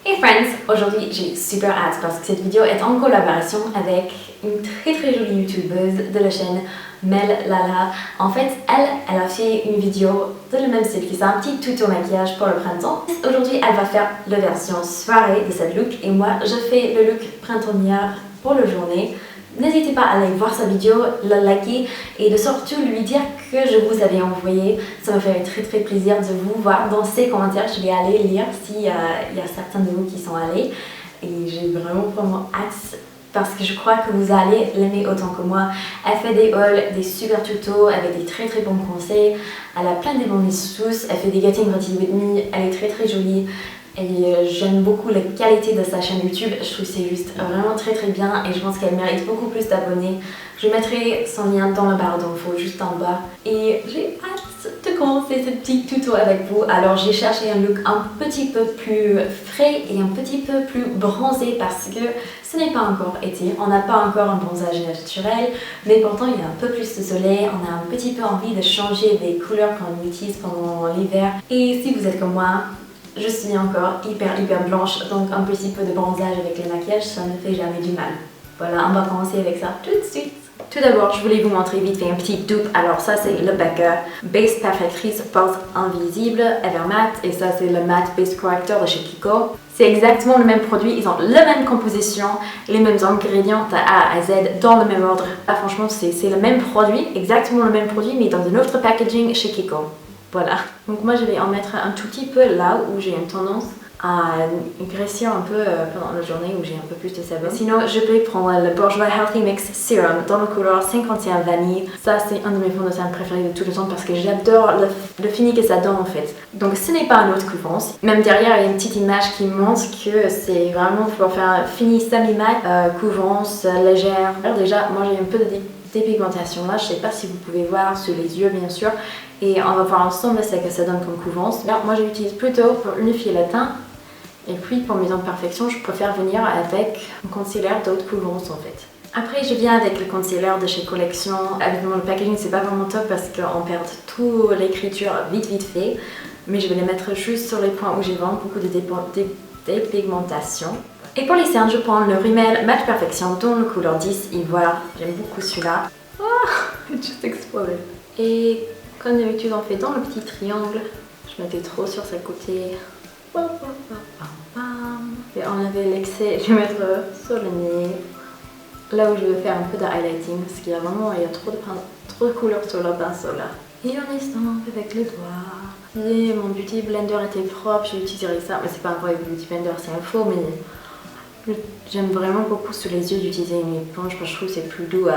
Hey friends, aujourd'hui j'ai super hâte parce que cette vidéo est en collaboration avec une très jolie youtubeuse de la chaîne Mel Lala. En fait, elle a fait une vidéo de le même style, qui c'est un petit tuto maquillage pour le printemps. Aujourd'hui, elle va faire la version soirée de cette look et moi je fais le look printanière pour la journée. N'hésitez pas à aller voir sa vidéo, la liker et de surtout lui dire que je vous avais envoyé. Ça me fait très plaisir de vous voir dans ses commentaires. Je vais aller lire s'il y a certains de vous qui sont allés. Et j'ai vraiment hâte parce que je crois que vous allez l'aimer autant que moi. Elle fait des hauls, des super tutos avec des très bons conseils. Elle a plein de bons tous. Elle fait des Getting Ready With Me. Elle est très jolie. Et j'aime beaucoup la qualité de sa chaîne YouTube, je trouve que c'est juste vraiment très bien et je pense qu'elle mérite beaucoup plus d'abonnés. Je mettrai son lien dans la barre d'infos juste en bas. Et j'ai hâte de commencer ce petit tuto avec vous. Alors j'ai cherché un look un petit peu plus frais et un petit peu plus bronzé parce que ce n'est pas encore été. On n'a pas encore un bronzage naturel, mais pourtant il y a un peu plus de soleil. On a un petit peu envie de changer des couleurs qu'on utilise pendant l'hiver. Et si vous êtes comme moi, je suis encore hyper blanche, donc un petit peu de bronzage avec le maquillage, ça ne fait jamais du mal. Voilà, on va commencer avec ça tout de suite. Tout d'abord, je voulais vous montrer vite fait un petit dupe. Alors ça, c'est le Becca Base Perfectrice Pulse Invisible Evermatte. Et ça, c'est le Matte Base Corrector de chez Kiko. C'est exactement le même produit, ils ont la même composition, les mêmes ingrédients de A à Z dans le même ordre. Ah, franchement, c'est le même produit, exactement le même produit, mais dans un autre packaging chez Kiko. Voilà. Donc moi je vais en mettre un tout petit peu là où j'ai une tendance à grossir un peu pendant la journée où j'ai un peu plus de sébum. Sinon je vais prendre le Bourjois Healthy Mix Serum dans le couleur 51 vanille. Ça c'est un de mes fonds de teint préférés de tout le temps parce que j'adore le fini que ça donne en fait. Donc ce n'est pas un autre couvance. Même derrière il y a une petite image qui montre que c'est vraiment pour faire un fini semi-mat, couvance légère. Alors déjà moi j'ai un peu de dépigmentation là, je sais pas si vous pouvez voir sur les yeux bien sûr. Et on va voir ensemble ce que ça donne comme couvance. Là, moi j'utilise plutôt pour unifier le teint. Et puis pour mes imperfections, je préfère venir avec un concealer d'autres couvances en fait. Après je viens avec le concealer de chez Collection. Évidemment le packaging c'est pas vraiment top parce qu'on perd toute l'écriture vite fait. Mais je vais les mettre juste sur les points où j'ai vraiment beaucoup de dépigmentation. Et pour les cernes, je prends le Rimmel Matte Perfection dans le couleur 10. Et voilà, j'aime beaucoup celui-là. Oh, it just exploded. Et comme d'habitude, on fait dans le petit triangle. Je mettais trop sur ce côté. Je vais enlever l'excès. Je vais mettre sur le nez. Là où je vais faire un peu de highlighting. Parce qu'il y a vraiment trop de couleurs sur le pinceau là. Et on estompe avec les doigts. Et mon beauty blender était propre. J'ai utilisé ça. Mais c'est pas un vrai beauty blender, c'est un faux. Mais j'aime vraiment beaucoup sous les yeux d'utiliser une éponge. Parce que je trouve que c'est plus doux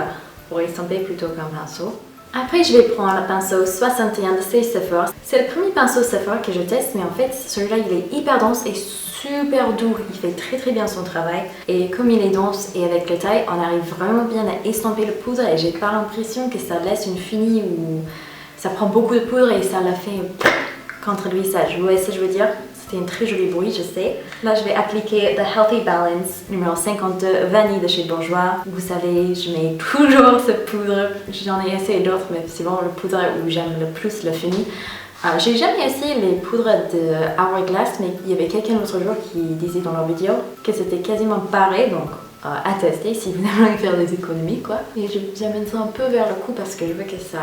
pour estomper plutôt qu'un pinceau. Après, je vais prendre le pinceau 61 de Stay Sephora. C'est le premier pinceau Sephora que je teste, mais en fait, celui-là, il est hyper dense et super doux. Il fait très bien son travail. Et comme il est dense et avec le taille, on arrive vraiment bien à estomper le poudre et j'ai pas l'impression que ça laisse une fini ou ça prend beaucoup de poudre et ça la fait contre lui ça. Vous voyez ce que je veux dire? C'était un très joli bruit, je sais. Là, je vais appliquer The Healthy Balance numéro 52 vanille de chez Bourjois. Vous savez, je mets toujours ce poudre. J'en ai essayé d'autres, mais c'est vraiment le poudre où j'aime le plus le fini. J'ai jamais essayé les poudres de Hourglass, mais il y avait quelqu'un l'autre jour qui disait dans leur vidéo que c'était quasiment pareil, donc à tester si vous aimez faire des économies, quoi. Et j'amène ça un peu vers le cou parce que je veux que ça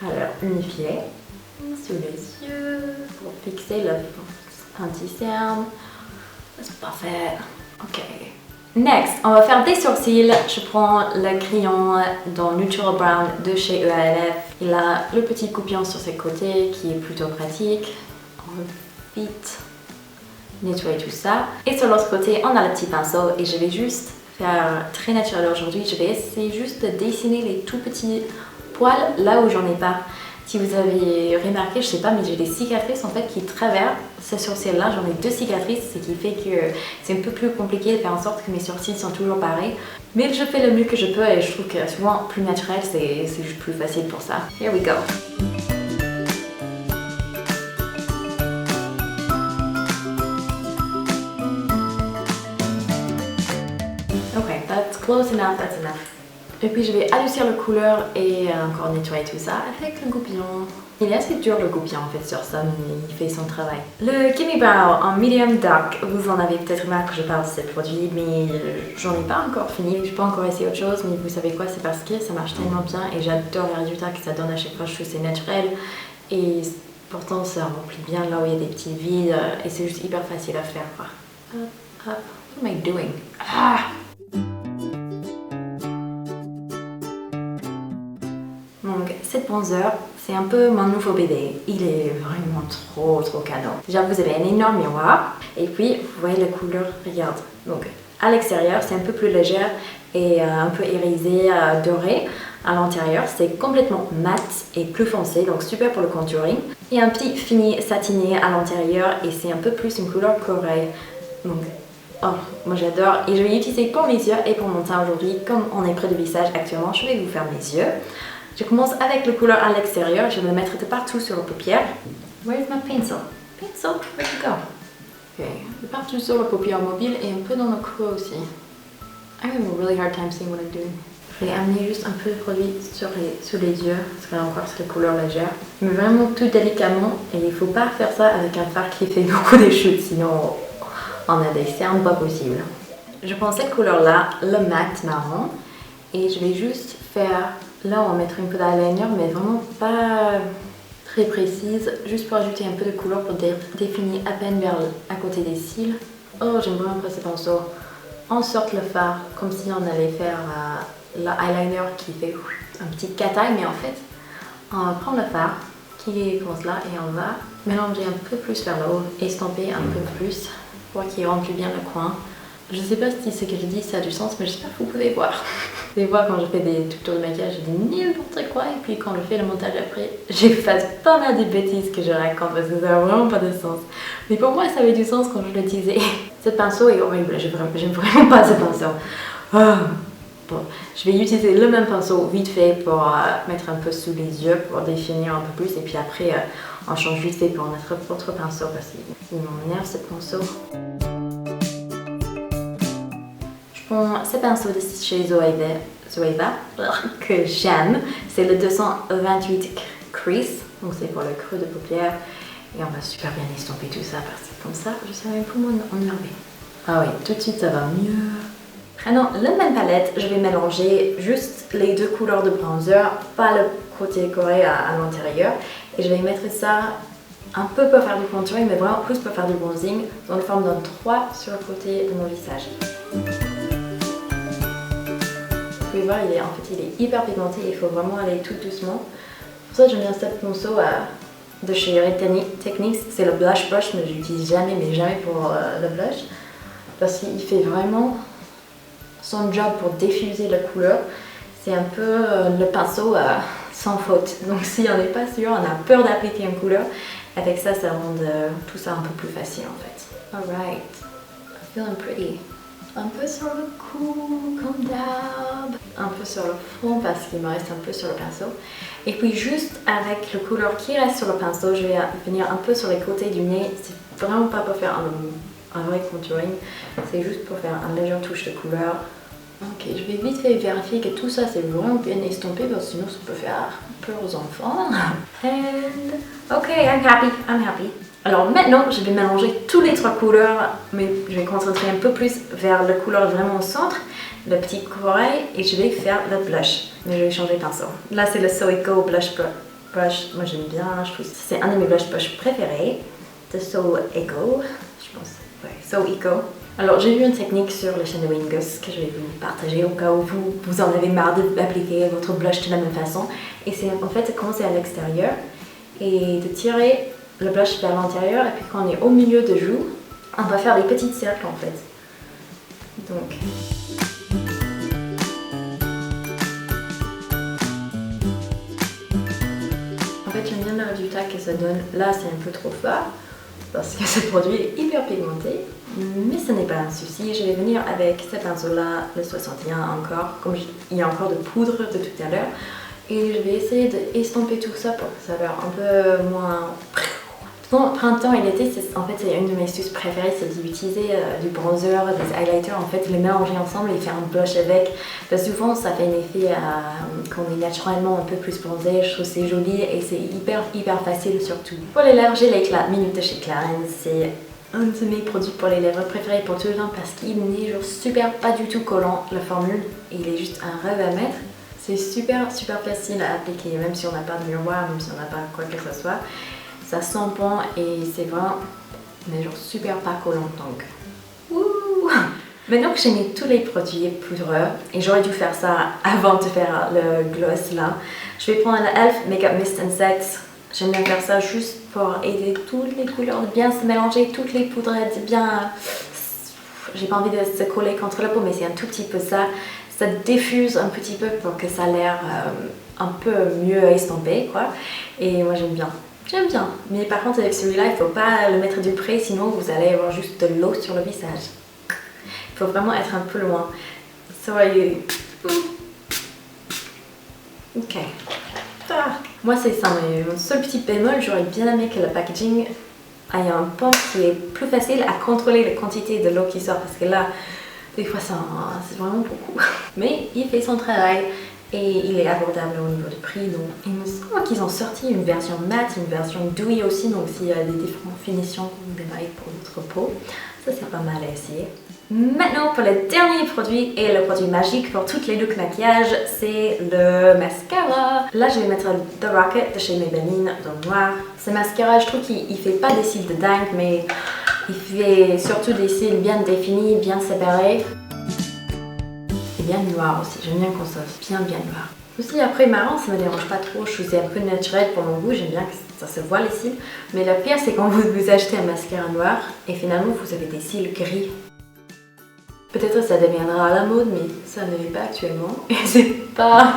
a l'air unifié. Sous les yeux, pour fixer le anti-cerne. C'est parfait. Ok. Next, on va faire des sourcils. Je prends le crayon dans Neutral Brown de chez EALF. Il a le petit coupillon sur ses côtés qui est plutôt pratique. On va vite nettoyer tout ça. Et sur l'autre côté, on a le petit pinceau et je vais juste faire très naturel aujourd'hui. Je vais essayer juste de dessiner les tout petits poils là où j'en ai pas. Si vous avez remarqué, je sais pas, mais j'ai des cicatrices en fait qui traversent ce sourcil-là. J'en ai 2 cicatrices, ce qui fait que c'est un peu plus compliqué de faire en sorte que mes sourcils sont toujours pareils. Mais je fais le mieux que je peux et je trouve que souvent plus naturel, c'est juste plus facile pour ça. Here we go. Okay, that's close enough, that's enough. Et puis je vais adoucir la couleur et encore nettoyer tout ça avec le goupillon. Il est assez dur le goupillon en fait sur ça, mais il fait son travail. Le Gimme Brow en medium dark, vous en avez peut-être marre que je parle de ce produit, mais j'en ai pas encore fini. Je peux encore essayer autre chose, mais vous savez quoi, c'est parce que ça marche tellement bien et j'adore les résultats que ça donne à chaque fois. Je trouve que c'est naturel et pourtant ça remplit bien là où il y a des petits vides et c'est juste hyper facile à faire quoi. Hop, hop. What am I doing? Ah! Donc, cette bronzer, c'est un peu mon nouveau bébé. Il est vraiment trop canon. Déjà, vous avez un énorme miroir. Et puis, vous voyez la couleur, regarde. Donc, à l'extérieur, c'est un peu plus légère et un peu irisé, doré. À l'intérieur, c'est complètement mat et plus foncé, donc super pour le contouring. Il y a un petit fini satiné à l'intérieur et c'est un peu plus une couleur corail. Donc, oh, moi j'adore. Et je vais l'utiliser pour mes yeux et pour mon teint aujourd'hui. Comme on est près du visage actuellement, je vais vous faire mes yeux. Je commence avec la couleur à l'extérieur, je vais me mettre de partout sur la paupière. Where's my pencil? Pencil, where'd you go? Ok, de partout sur la paupière mobile et un peu dans le creux aussi. I'm having a really hard time seeing what I'm doing. Je vais amener juste un peu de produit sur les yeux, parce que là encore c'est la couleur légère. Mais vraiment tout délicatement, et il ne faut pas faire ça avec un fard qui fait beaucoup de chutes, sinon on a des cernes pas possibles. Je prends cette couleur là, le mat marron, et je vais juste faire... Là, on va mettre un peu d'eyeliner, mais vraiment pas très précise, juste pour ajouter un peu de couleur pour définir à peine vers à côté des cils. Oh, j'aime vraiment pas ce pinceau. On sort le fard, comme si on allait faire l'eyeliner qui fait un petit cat-eye, mais en fait, on va prendre le fard qui commence là et on va mélanger un peu plus vers le haut, estomper un peu plus pour qu'il remplit bien le coin. Je sais pas si ce que je dis ça a du sens, mais j'espère que vous pouvez voir. Des fois quand je fais des tutos de maquillage, je dis n'importe quoi et puis quand je fais le montage après, j'efface pas mal de bêtises que je raconte parce que ça n'a vraiment pas de sens. Mais pour moi ça avait du sens quand je le disais. Ce pinceau est horrible, j'aime vraiment pas ce pinceau. Oh. Bon, je vais utiliser le même pinceau vite fait pour mettre un peu sous les yeux pour définir un peu plus et puis après on change vite fait pour notre autre pinceau parce qu'il m'énerve ce pinceau. Ce pinceau de chez Zoeva que j'aime, c'est le 228 Crease, donc c'est pour le creux de paupière et on va super bien estomper tout ça parce que comme ça je serai un peu moins énervée. Ah oui, tout de suite ça va mieux. Prenons la même palette, je vais mélanger juste les deux couleurs de bronzer, pas le côté corail à l'intérieur et je vais mettre ça un peu pour faire du contouring mais vraiment plus pour faire du bronzing dans la forme d'un 3 sur le côté de mon visage. Vous pouvez voir, il est hyper pigmenté, il faut vraiment aller tout doucement. Pour ça, j'aime bien ce pinceau de chez Red Techniques, c'est le Blush Brush, mais je l'utilise jamais pour le blush. Parce qu'il fait vraiment son job pour diffuser la couleur. C'est un peu le pinceau sans faute. Donc si on n'est pas sûr, on a peur d'appliquer une couleur, avec ça, ça rend tout ça un peu plus facile en fait. Alright, I'm feeling pretty. Un peu sur le cou, comme d'hab. Un peu sur le front parce qu'il me reste un peu sur le pinceau. Et puis juste avec la couleur qui reste sur le pinceau, je vais venir un peu sur les côtés du nez. C'est vraiment pas pour faire un vrai contouring, c'est juste pour faire une légère touche de couleur. Ok, je vais vite fait vérifier que tout ça c'est vraiment bien estompé parce que sinon ça peut faire peur aux enfants. And ok, I'm happy. Alors maintenant, je vais mélanger tous les trois couleurs, mais je vais concentrer un peu plus vers la couleur vraiment au centre, le petit corail, et je vais faire le blush. Mais je vais changer de pinceau. Là, c'est le So Eco Blush Brush. Moi, j'aime bien, je trouve que c'est un de mes blush brush préférés, de So Eco, je pense. Ouais, So Eco. Alors, j'ai vu une technique sur la chaîne de Wingus que je vais vous partager au cas où vous en avez marre d'appliquer votre blush de la même façon. Et c'est en fait de commencer à l'extérieur et de tirer le blush vers l'intérieur et puis quand on est au milieu de joue, on va faire des petits cercles en fait. Donc... En fait j'aime bien le résultat que ça donne. Là c'est un peu trop fort parce que ce produit est hyper pigmenté. Mais ce n'est pas un souci, je vais venir avec ce pinceau là, le 61 encore, comme il y a encore de poudre de tout à l'heure. Et je vais essayer d'estomper tout ça pour que ça ait l'air un peu moins... Bon, printemps et l'été, en fait c'est une de mes astuces préférées, c'est d'utiliser du bronzer, des highlighters, en fait les mélanger ensemble et faire un blush avec. Parce que souvent ça fait un effet qu'on est naturellement un peu plus bronzé, je trouve c'est joli et c'est hyper facile surtout. Pour les lèvres, j'ai l'éclat Minute de chez Clarins, c'est un de mes produits pour les lèvres préférés pour tout le temps parce qu'il n'est genre super pas du tout collant la formule et il est juste un rêve à mettre. C'est super facile à appliquer même si on n'a pas de miroir, même si on n'a pas quoi que ce soit. Ça sent bon et c'est vraiment mais genre super pas collant donc. Ouh. Maintenant que j'ai mis tous les produits poudreux et j'aurais dû faire ça avant de faire le gloss là, je vais prendre le e.l.f. Makeup Mist and Set. J'aime bien faire ça juste pour aider toutes les couleurs de bien se mélanger, toutes les poudres de bien... J'ai pas envie de se coller contre la peau, mais c'est un tout petit peu ça. Ça diffuse un petit peu pour que ça a l'air un peu mieux estampé, quoi. Et moi j'aime bien. J'aime bien. Mais par contre avec celui-là, il faut pas le mettre du près, sinon vous allez avoir juste de l'eau sur le visage. Il faut vraiment être un peu loin. Soyez... Ok. Ah. Moi c'est ça, mais mon seul petit bémol, j'aurais bien aimé que le packaging ait un pompe qui est plus facile à contrôler la quantité de l'eau qui sort parce que là, des fois c'est vraiment beaucoup. Mais il fait son travail et il est abordable au niveau du prix. Donc il me semble qu'ils ont sorti une version matte, une version dewy aussi, donc s'il y a des différentes finitions des mailles pour votre peau, ça c'est pas mal à essayer. Maintenant pour le dernier produit et le produit magique pour toutes les looks maquillage, c'est le mascara. Là je vais mettre The Rocket de chez Maybelline dans le noir. Ce mascara, je trouve qu'il fait pas des cils de dingue, mais il fait surtout des cils bien définis, bien séparés. Et bien noir aussi, j'aime bien qu'on soit bien noir. Aussi après marron, ça me dérange pas trop, je suis un peu naturelle pour mon goût, j'aime bien que ça se voit les cils. Mais le pire c'est quand vous achetez un mascara noir et finalement vous avez des cils gris. Peut-être ça deviendra à la mode, mais ça ne l'est pas actuellement. Et c'est pas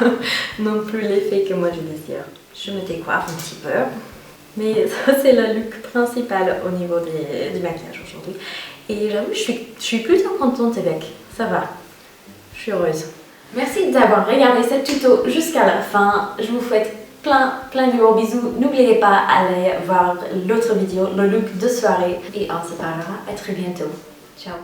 non plus l'effet que moi je désire. Je me décoiffe un petit peu. Mais ça c'est le look principal au niveau du maquillage aujourd'hui. Et j'avoue, je suis plutôt contente avec. Ça va. Je suis heureuse. Merci d'avoir regardé ce tuto jusqu'à la fin. Je vous souhaite plein de gros bisous. N'oubliez pas d'aller voir l'autre vidéo, le look de soirée. Et on se parlera à très bientôt. Ciao.